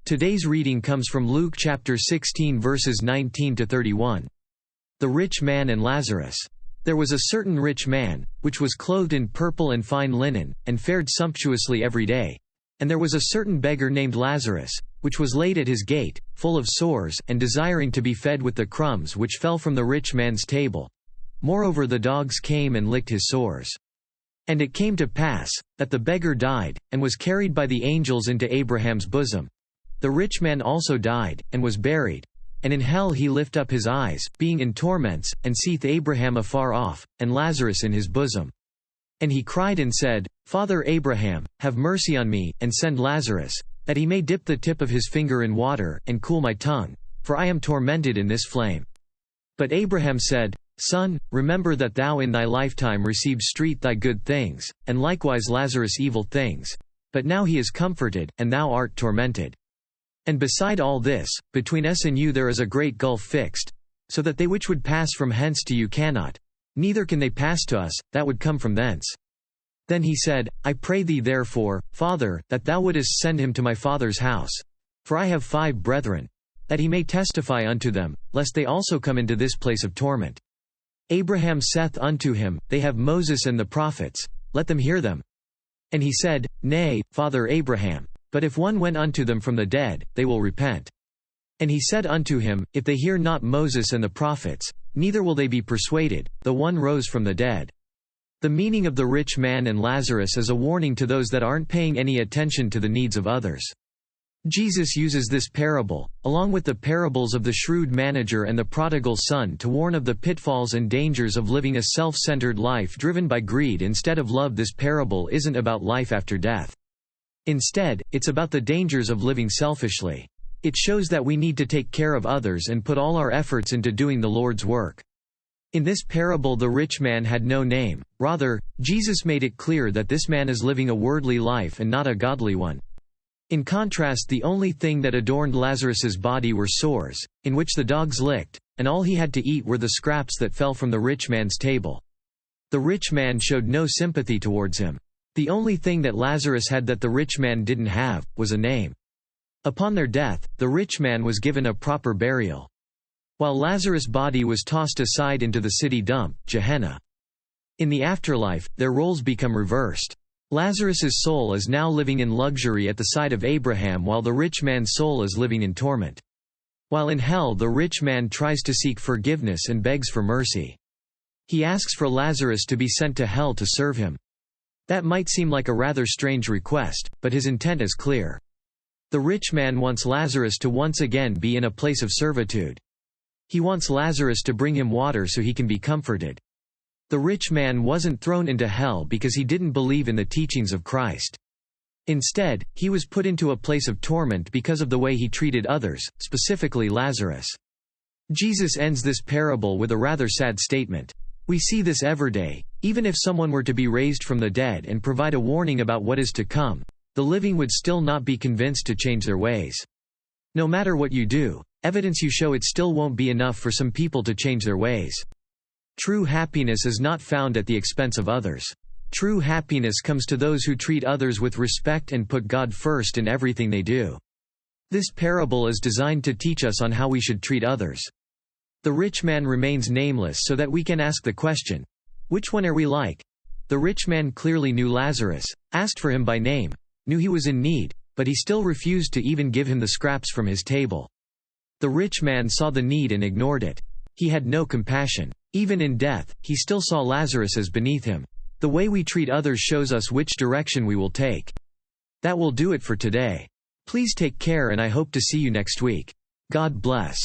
Today's reading comes from Luke chapter 16 verses 19 to 31. The Rich Man and Lazarus. There was a certain rich man, which was clothed in purple and fine linen, and fared sumptuously every day. And there was a certain beggar named Lazarus, which was laid at his gate, full of sores, and desiring to be fed with the crumbs which fell from the rich man's table. Moreover the dogs came and licked his sores. And it came to pass, that the beggar died, and was carried by the angels into Abraham's bosom. The rich man also died, and was buried. And in hell he lift up his eyes, being in torments, and seeth Abraham afar off, and Lazarus in his bosom. And he cried and said, Father Abraham, have mercy on me, and send Lazarus, that he may dip the tip of his finger in water, and cool my tongue, for I am tormented in this flame. But Abraham said, Son, remember that thou in thy lifetime receivedst thy good things, and likewise Lazarus evil things. But now he is comforted, and thou art tormented. And beside all this, between us and you there is a great gulf fixed, so that they which would pass from hence to you cannot, neither can they pass to us, that would come from thence. Then he said, I pray thee therefore, Father, that thou wouldest send him to my father's house. For I have 5 brethren, that he may testify unto them, lest they also come into this place of torment. Abraham saith unto him, They have Moses and the prophets, let them hear them. And he said, Nay, Father Abraham, but if one went unto them from the dead, they will repent. And he said unto him, If they hear not Moses and the prophets, neither will they be persuaded, though one rose from the dead. The meaning of the rich man and Lazarus is a warning to those that aren't paying any attention to the needs of others. Jesus uses this parable, along with the parables of the shrewd manager and the prodigal son, to warn of the pitfalls and dangers of living a self-centered life driven by greed instead of love. This parable isn't about life after death. Instead, it's about the dangers of living selfishly. It shows that we need to take care of others and put all our efforts into doing the Lord's work. In this parable the rich man had no name, rather, Jesus made it clear that this man is living a worldly life and not a godly one. In contrast, the only thing that adorned Lazarus's body were sores, in which the dogs licked, and all he had to eat were the scraps that fell from the rich man's table. The rich man showed no sympathy towards him. The only thing that Lazarus had that the rich man didn't have, was a name. Upon their death, the rich man was given a proper burial, while Lazarus' body was tossed aside into the city dump, Gehenna. In the afterlife, their roles become reversed. Lazarus's soul is now living in luxury at the side of Abraham, while the rich man's soul is living in torment. While in hell the rich man tries to seek forgiveness and begs for mercy. He asks for Lazarus to be sent to hell to serve him. That might seem like a rather strange request, but his intent is clear. The rich man wants Lazarus to once again be in a place of servitude. He wants Lazarus to bring him water so he can be comforted. The rich man wasn't thrown into hell because he didn't believe in the teachings of Christ. Instead, he was put into a place of torment because of the way he treated others, specifically Lazarus. Jesus ends this parable with a rather sad statement. We see this every day. Even if someone were to be raised from the dead and provide a warning about what is to come, the living would still not be convinced to change their ways. No matter what you do, evidence you show, it still won't be enough for some people to change their ways. True happiness is not found at the expense of others. True happiness comes to those who treat others with respect and put God first in everything they do. This parable is designed to teach us on how we should treat others. The rich man remains nameless so that we can ask the question, which one are we like? The rich man clearly knew Lazarus, asked for him by name, knew he was in need, but he still refused to even give him the scraps from his table. The rich man saw the need and ignored it. He had no compassion. Even in death, he still saw Lazarus as beneath him. The way we treat others shows us which direction we will take. That will do it for today. Please take care, and I hope to see you next week. God bless.